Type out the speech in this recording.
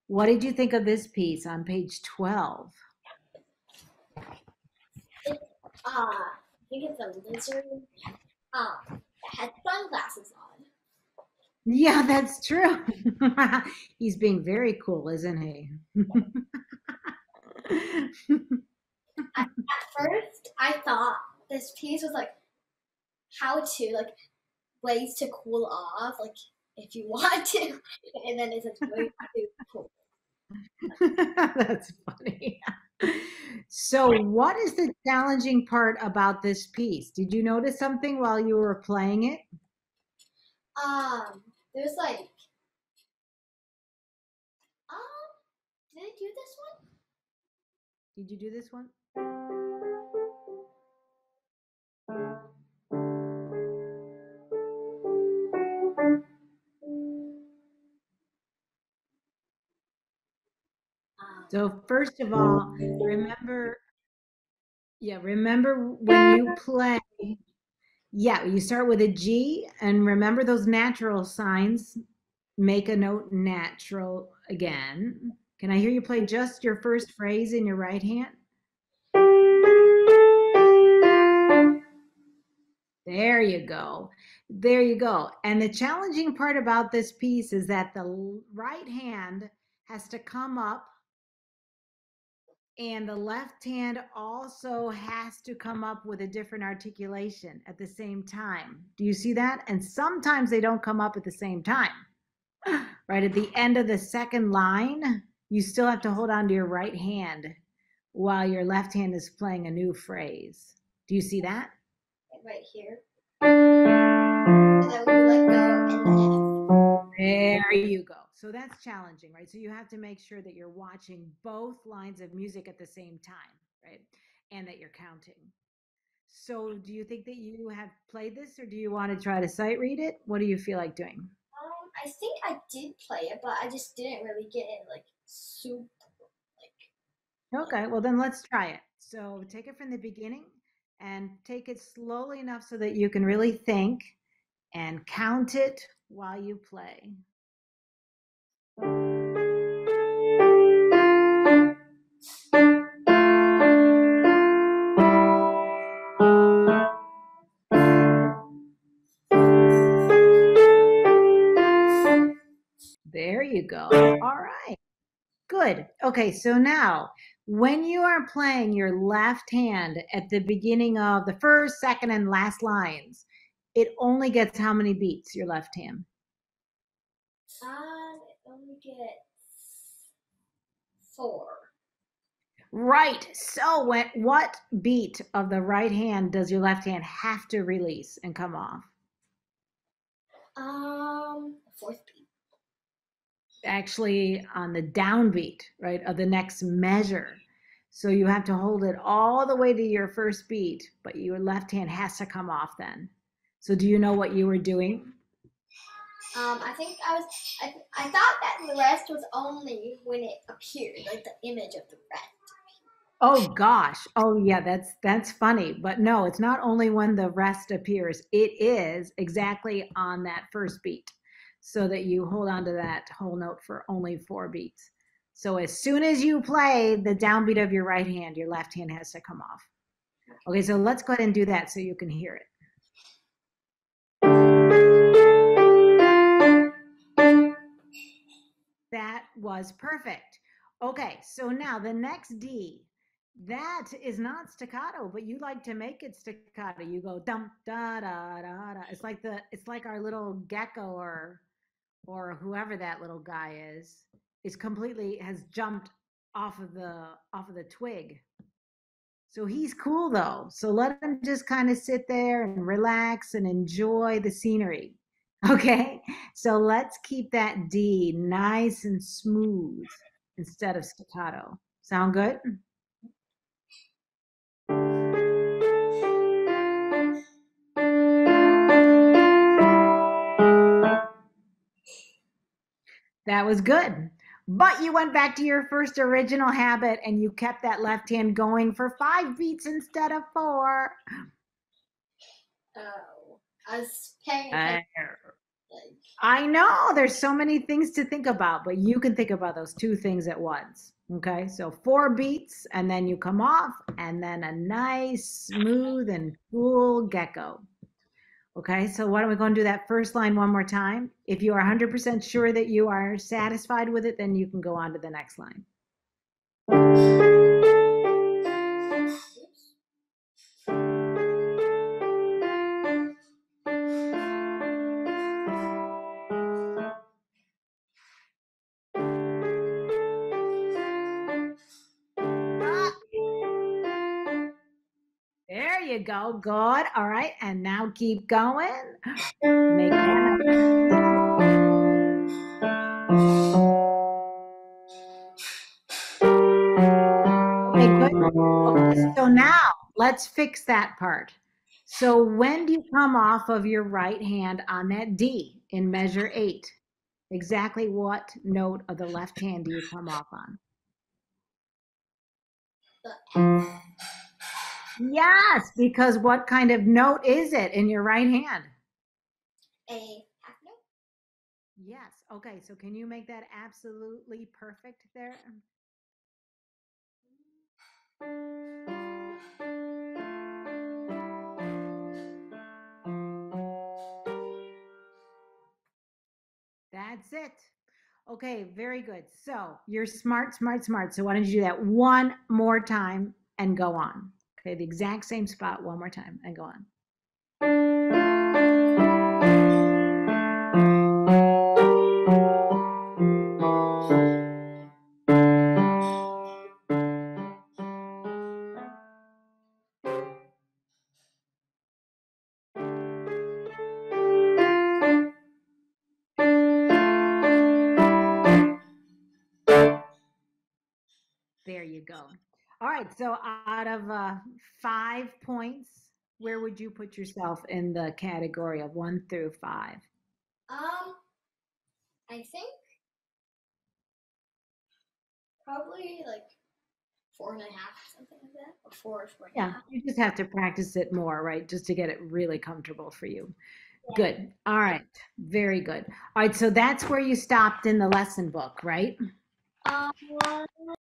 What did you think of this piece on page 12? I think it's a lizard. That had sunglasses on. Yeah, that's true. He's being very cool, isn't he? At first, I thought this piece was like how to like ways to cool off, like if you want to, and then it's like way to cool. That's funny. So, what is the challenging part about this piece? Did you notice something while you were playing it? There's like did I do this one? Did you do this one? So, first of all, remember, remember when you play, you start with a G and remember those natural signs. Make a note natural again. Can I hear you play just your first phrase in your right hand? There you go. There you go. And the challenging part about this piece is that the right hand has to come up and the left hand also has to come up with a different articulation at the same time. Do you see that? And sometimes they don't come up at the same time. Right at the end of the second line, you still have to hold on to your right hand while your left hand is playing a new phrase. Do you see that? Right here. And then we let go and There you go. So that's challenging, right? So you have to make sure that you're watching both lines of music at the same time, right? And that you're counting. So do you think that you have played this or do you want to try to sight read it? What do you feel like doing? I think I did play it, but I just didn't really get it like super like. Okay, well then let's try it. So take it from the beginning and take it slowly enough so that you can really think and count it while you play. There you go. All right. Good. Okay, so now when you are playing your left hand at the beginning of the first, second, and last lines, it only gets how many beats, your left hand? It only gets 4. Right. So what beat of the right hand does your left hand have to release and come off? Fourth beat. Actually on the downbeat, right, of the next measure. So you have to hold it all the way to your first beat, but your left hand has to come off then. So do you know what you were doing? I think I thought that the rest was only when it appeared, like the image of the rest. Oh gosh. Oh yeah, that's funny. But no, it's not only when the rest appears. It is exactly on that first beat. So that you hold on to that whole note for only 4 beats. So as soon as you play the downbeat of your right hand, your left hand has to come off. Okay, so let's go ahead and do that so you can hear it. That was perfect. Okay, so now the next D, that is not staccato, but you like to make it staccato. You go dum da da da da. It's like our little gecko or whoever that little guy is completely has jumped off of the twig. So he's cool though. So let him just kind of sit there and relax and enjoy the scenery. Okay. So let's keep that D nice and smooth instead of staccato. Sound good? That was good. But you went back to your first original habit and you kept that left hand going for 5 beats instead of 4. Oh, I was paying Uh, attention. Like, I know there's so many things to think about, but you can think about those two things at once. Okay, so 4 beats, and then you come off, and then a nice, smooth, and cool gecko. Okay, so why don't we go and do that first line one more time? If you are 100% sure that you are satisfied with it, then you can go on to the next line. oops. Ah, there you go. Good. All right, and now keep going. Make that. Okay, good. Okay, so now let's fix that part. So when do you come off of your right hand on that D in measure 8? Exactly what note of the left hand do you come off on? The Yes, because what kind of note is it in your right hand? A half note. Yes. Okay, so can you make that absolutely perfect there? That's it. Okay, very good. So you're smart, smart, smart. So why don't you do that one more time and go on? Okay, the exact same spot one more time and go on. There you go. All right, so out of 5 points, where would you put yourself in the category of 1 through 5? I think probably like 4.5, something like that, or 4 and a Yeah, half. you just have to practice it more, right? Just to get it really comfortable for you. Yeah. Good. All right. Very good. All right. So that's where you stopped in the lesson book, right? Um,